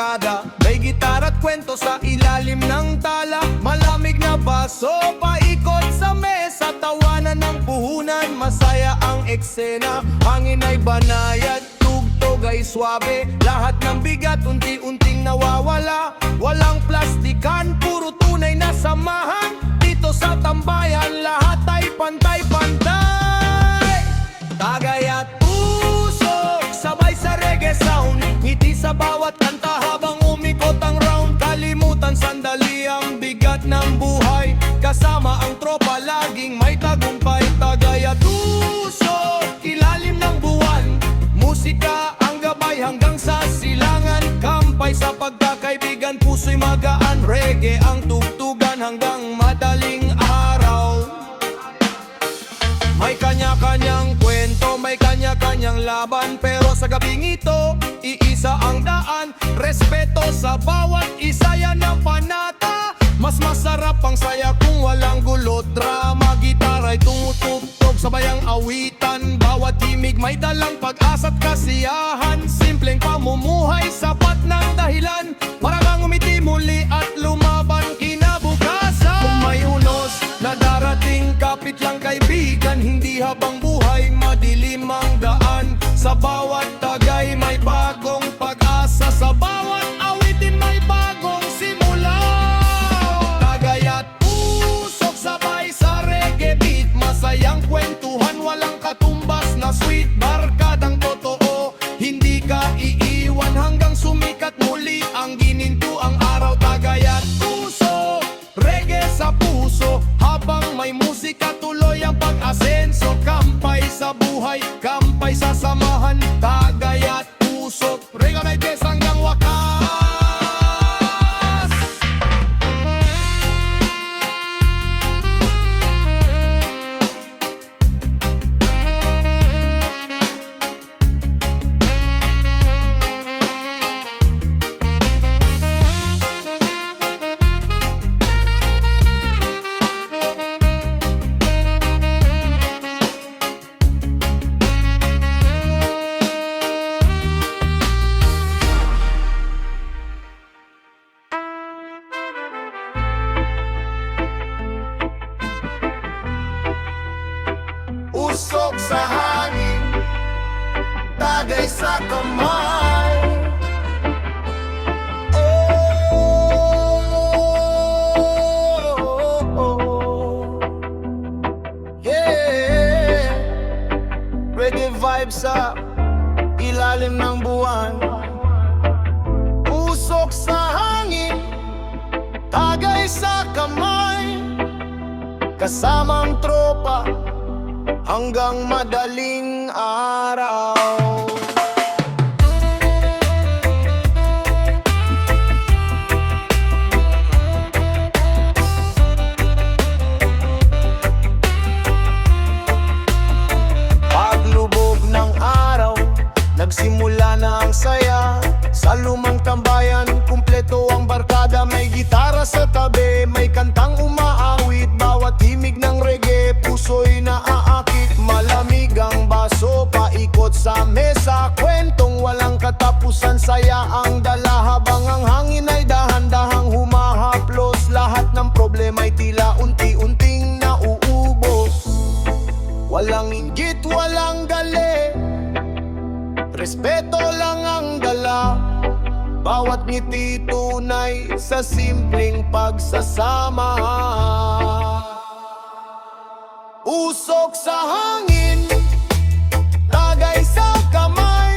barkada, may gitara at kwento sa ilalim ng tala. Malamig na baso, paikot sa mesa, tawanan ng puhunan, masaya ang eksena. Hangin ay banayad, tugtog ay swabe, lahat ng bigat unti-unting nawawala. Walang plastikan, puro tunay na samahan. Dito sa tambayan, lahat ay pantay-pantay. Tagay at usok, sabay sa reggae sound, ngiti sa bawat kanta habang umikot ang round. Kalimutan sandali ang bigat ng buhay, kasama ang tropa laging may tagumpay. Tagay at usok, ilalim ng buwan, musika ang gabay hanggang sa silangan. Kampay sa pagkakaibigan, puso'y magaan, reggae ang tugtugan hanggang madaling araw. May kanya-kanyang kwento, may kanya-kanyang laban, pero sa gabing ito, iisa ang daan. Respeto sa bawat isa, yan ang panata. Mas masarap ang saya kung walang gulo, drama. Gitara'y tumutugtog, sabay ang awitan. Bawat himig may dalang pag-asa at kasiyahan. Simpleng pamumuhay, sapat ng dahilan para kang umiti muli at lumaban kinabukasan. Kung may unos na darating, kapit lang kaibigan, hindi habang buhay madilim ang daan. Sa bawat tagay may bagong pag-asa, sa bawat awitin may bagong simula. Tagay at usok, sabay sa reggae beat, masayang kwentuhan, walang katumbas na sweet. Barkadang totoo, hindi ka iiwan hanggang sumikat muli ang gininto ang araw. Tagay at usok, reggae sa puso, habang may musika tuloy ang pag-asenso. Kampay sa buhay, kampay sa samahan. Tagay at usok, reggae may des hanggang wakas. Usok sa hangin, tagay sa kamay. Oh, yeah. Reggae vibes sa ilalim ng buwan. Usok sa hangin, tagay sa kamay, kasamang tropa hanggang madaling araw. Paglubog ng araw, nagsimula na ang saya. Sa lumang tambayan, kumpleto ang barkada. May gitara sa tabi, may kantang umaawit. Bawat himig ng reggae, puso'y naaakit. Malamig ang baso, paikot sa mesa, kwentong walang katapusan. Saya ang dala habang ang hangin ay dahan-dahang humahaplos. Lahat ng problema'y tila unti-unting nauubos. Walang inggit, walang gali, respeto lang ang dala. Bawat ngiti tunay sa simpleng pagsasama. Usok sa hangin, tagay sa kamay,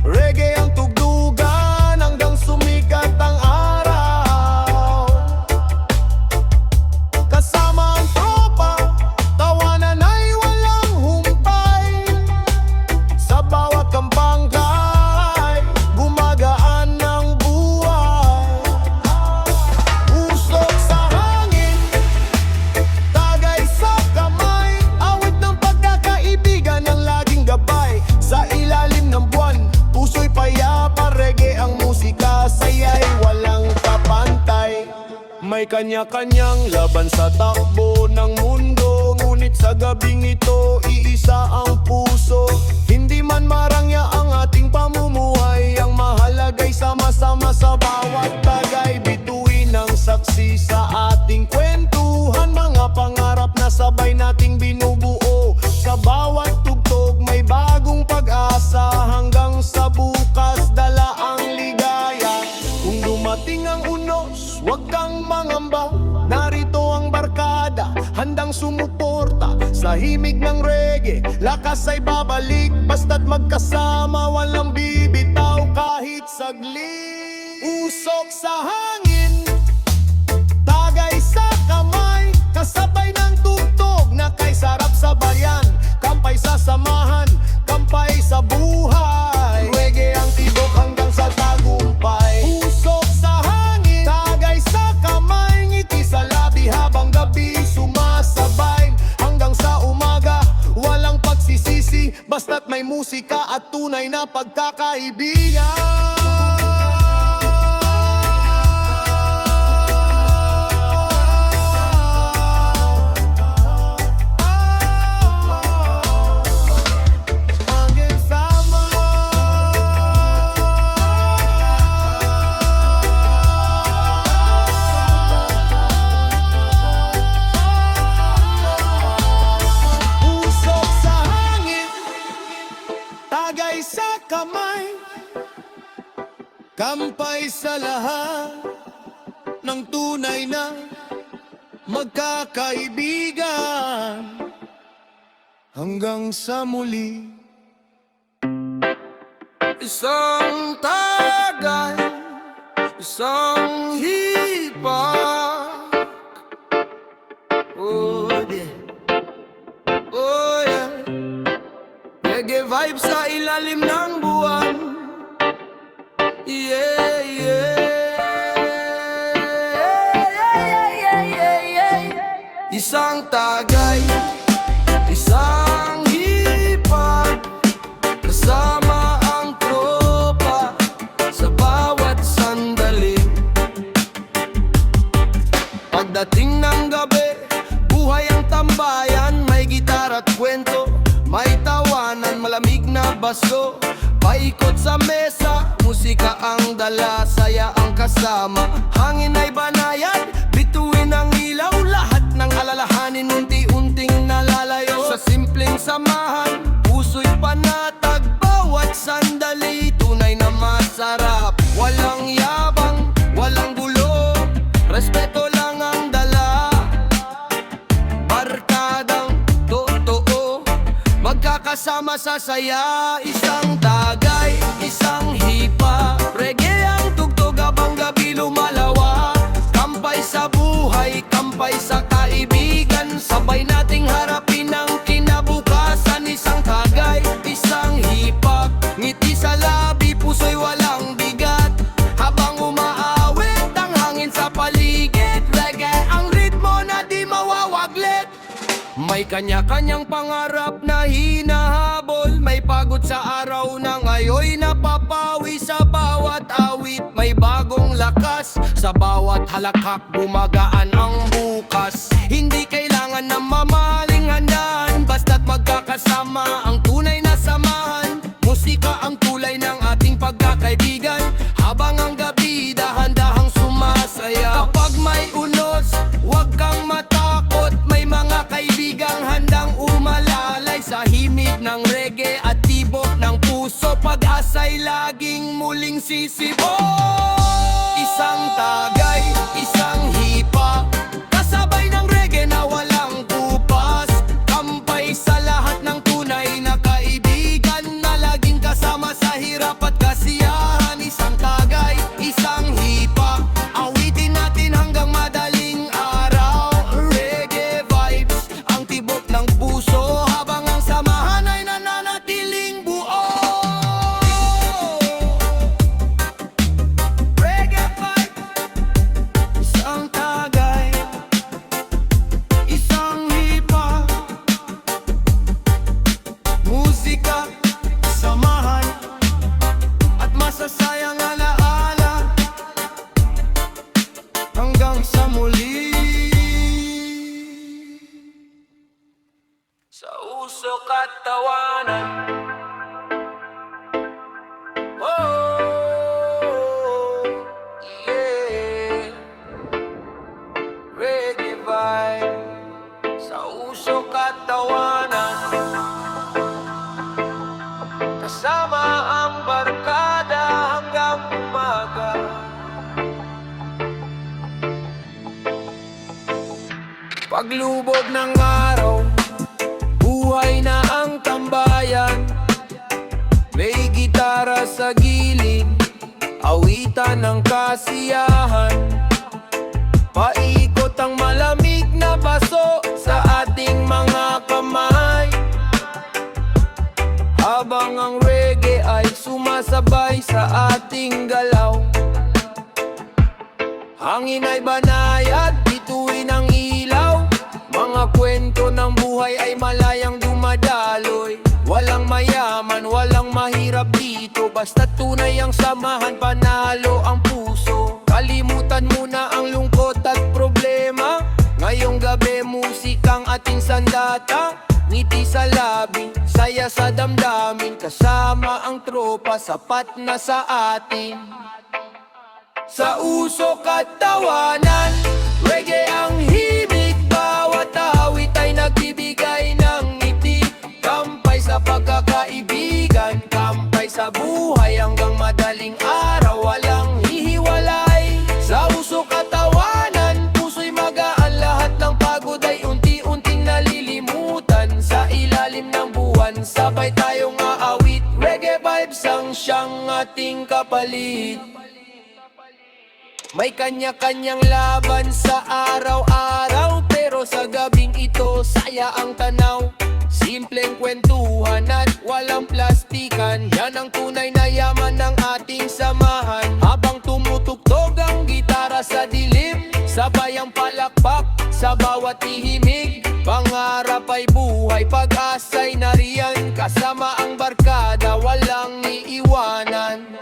reggae ang tugtugan hanggang sumikat ang araw. Kasama ang tropa, tawanan ay walang humpay. Sa bawat kampangkay, gumagaan ng buhay. Usok sa hangin, tagay sa kamay, awit ng pagkakaibigan ang laging gabay. Sa ilalim ng buwan, puso'y payapa, reggae ang musika, saya'y walang kapantay. May kanya-kanyang laban sa takbo ng mundo, ngunit sa gabing ito, iisa ang puso. Hindi man marangya ang ating pamumuhay, ang mahalaga'y sa sumuporta sa himig ng reggae. Lakas ay babalik, basta't magkasama, walang bibitaw kahit saglit. Usok sa hangin, tagay sa kamay, kasabay ng tugtog na kay sarap sa bayan. Kampay sa samahan, kampay sa buhay, reggae ang tibok hanggang sa tagumpay. Usok sa hangin, tagay sa kamay, ngiti sa labi habang gabi sumasabay. Hanggang sa umaga, walang pagsisisi, basta't may musika at tunay na pagkakaibigan. Tagay sa kamay, kampay sa lahat ng tunay na magkakaibigan. Hanggang sa muli, isang tagay, isang hipak. Oh yeah, oh yeah. Reggae vibes sa ilalim ng buwan. Yeah, yeah. Isang tagay, isang hipak, kasama ang tropa sa bawat sandali. Pagdating ng gabi, buhay ang tambayan. May gitar at kwento, may tawanan, malamig na baso, paikot sa mesa, musika ang dala, saya ang kasama. Hangin ay banayad, bituin ang ilaw, lahat ng alalahanin unti-unting nalalayo. Sa simpleng samahan, puso'y panatag, bawat sandali, tunay na masarap. Walang yabang, walang gulo, respeto lang ang dala. Barkadang totoo, magkakasama sa saya. Isang tagay, isang hipa, reggae ang tugtog habang gabi lumalawa. Kampay sa buhay, kampay sa kaibigan, sabay nating harapin ang kinabukasan. Isang tagay, isang hipa, ngiti sa labi, puso'y walang bigat. Habang umaawit ang hangin sa paligid, reggae ang ritmo na di mawawaglit. May kanya-kanyang pangarap na hinahabol, may pagod sa araw na ngayoy napapawi. Sa bawat awit may bagong lakas, sa bawat halakhak bumagaan ang bukas. Hindi kailangan ng mamahaling handaan, basta't magkakasama ang tunay na samahan. Musika ang tulay ng ating pagkakaibigan, habang ang gabi dahan-dahang sumasaya. Kapag may unos, huwag kang matakot, may mga kaibigang handang umalalay sa himig ng reggae at tibok ng puso. Pag-asa'y laging muling sisibol. Isang tagay, isang hipa, kasabay ng reggae na walang kupas. Kampay sa lahat ng tunay na kaibigan, na laging kasama sa hirap at kasiyahan. Isang tagay, isang hipa, awitin natin hanggang madaling araw. Reggae vibes, ang tibok ng puso, habang ang samahan ay nananatiling buo. Reggae vibes, isang Paglubog ng araw, buhay na ang tambayan. May gitara sa gilid, awitan ng kasiyahan. Paikot ang malamig na baso sa ating mga kamay, habang ang reggae ay sumasabay sa ating galaw. Hangin ay banayad, bituin ang ilaw. Mga kwento ng buhay ay malayang dumadaloy. Walang mayaman, walang mahirap dito, basta tunay ang samahan, panalo ang puso. Kalimutan muna ang lungkot at problema. Ngayong gabi musikang ating sandata. Ngiti sa labi, saya sa damdamin. Kasama ang tropa, sapat na sa atin. Sa usok at tawanan, reggae ang himig. Bawat awit ay nagbibigay ng ngiti. Kampay sa pagkakaibigan, kampay sa buhay hanggang madaling araw, walang hihiwalay. Sa usok at tawanan, puso'y magaan, lahat ng pagod ay unti-unting nalilimutan. Sa ilalim ng buwan, sabay tayong aawit. Reggae vibes ang siyang ating kapalit. May kanya-kanyang laban sa araw-araw, pero sa gabing ito, saya ang tanaw. Simpleng kwentuhan at walang plastikan, yan ang tunay na yaman ng ating samahan. Habang tumutugtog ang gitara sa dilim, sabay ang palakpak sa bawat ihimig. Pangarap ay buhay, pag-asa'y nariyan. Kasama ang barkada, walang iiwanan.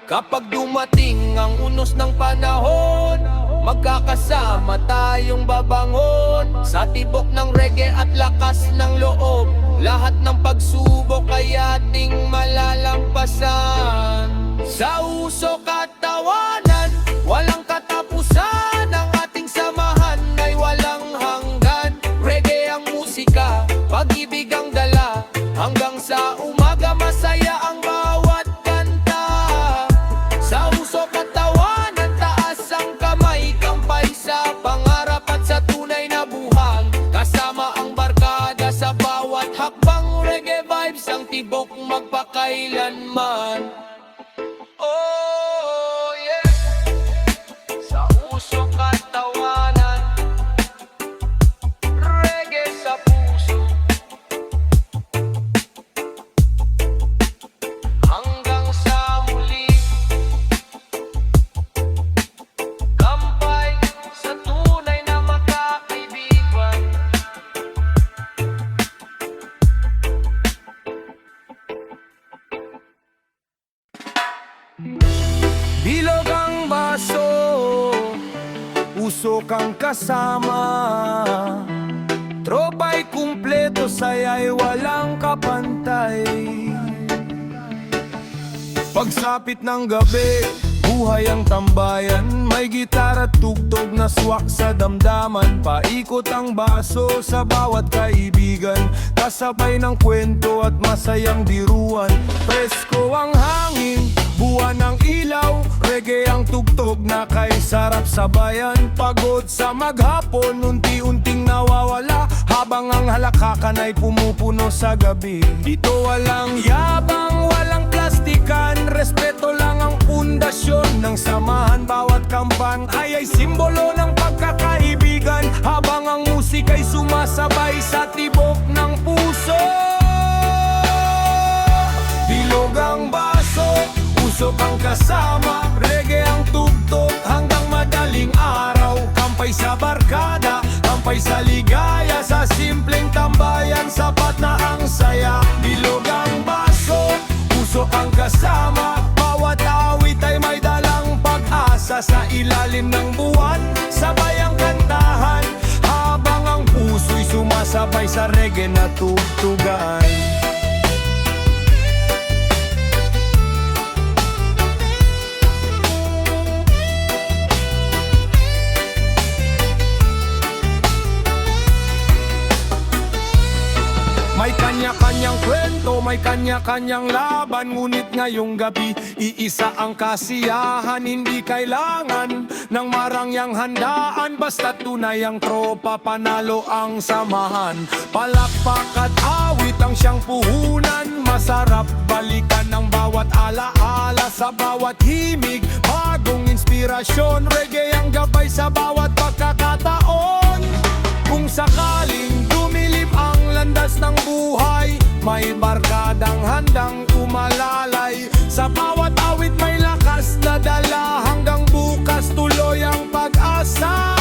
Kapag dumating ang unos ng panahon, magkakasama tayong babangon. Sa tibok ng reggae at lakas ng loob, lahat ng pagsubok ay ating malalampasan. Sa usok at tawanan, walang katapusan. Ang ating samahan ay walang hanggan. Reggae ang musika, pag-ibig ang dala. Hanggang sa umaga masaya ang bawat kanta. Sa usok at tawanan, taas ang kamay. Kampay sa pangarap at sa tunay na buhang. Kasama ang barkada sa bawat hakbang. Reggae vibes ang tibok magpakailanman. Oh yeah. Sa usok at tawanan, reggae sa puso. Hanggang sa muli, kampay sa tunay na magkakaibigan. Bilog ang baso, usok ang kasama. Tropa'y kumpleto, saya'y walang kapantay. Pagsapit ng gabi, buhay ang tambayan. May gitara, tugtog na swak sa damdaman. Paikot ang baso sa bawat kaibigan. Kasabay ng kwento at masayang diruan. Presko ang hangin, buwan ng ilaw. Reggae ang tugtog na kay sarap sabayan. Pagod sa maghapon, unti-unting nawawala. Habang ang halakakan ay pumupuno sa gabi. Dito walang yabang, walang plastikan. Respeto lang ang pundasyon ng samahan. Bawat kampan ay simbolo ng pagkakaibigan. Habang ang musik ay sumasabay sa tibok ng puso. Bilog ang baso, usok ang kasama. Reggae ang tugtog hanggang madaling araw. Kampay sa barkada, kampay sa ligaya. Sa simpleng tambayan, sapat na ang saya. Bilog ang baso, usok ang kasama. Bawat awit ay may dalang pag-asa. Sa ilalim ng buwan, sabay ang kantahan. Habang ang puso'y sumasabay sa reggae na tugtugan. May kanya kanya-kanyang kwento, may kanya-kanyang laban. Ngunit ngayong gabi, iisa ang kasiyahan. Hindi kailangan ng marangyang handaan, basta tunay ang tropa, panalo ang samahan. Palakpak at awit ang siyang puhunan, masarap balikan ang bawat alaala. Sa bawat himig, bagong inspirasyon, reggae ang gabay sa bawat pagkakataon. Kung sakaling dumilim ang landas ng buhay, may barkadang handang umalalay. Sa bawat awit may lakas na dala, hanggang bukas tuloy ang pag-asa.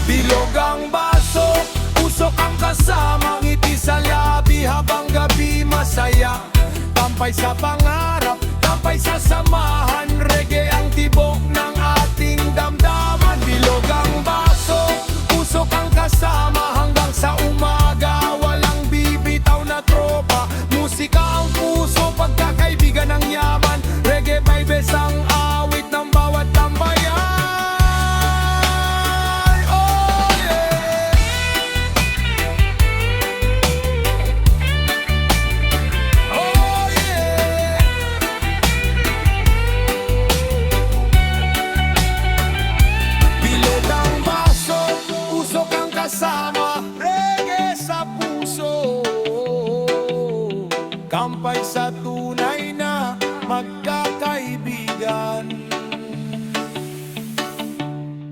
Bilog ang baso, usok ang kasama, ngiti sa labi habang gabi masaya. Tampay sa pangarap, tampay sa samahan, reggae ang tibok ng ating damdaman. Bilog ang baso, usok ang kasama, hanggang sa umaga walang bibitaw na tropa. Musika ang puso, pagkakaibigan ang yaman, reggae vibes ang awit ng bawat tambayan. Oh yeah! Oh yeah! Bilog ang baso, usok ang kasama, reggae sa puso. Kampay sa tunay na magkakaibigan,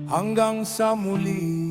hanggang sa muli.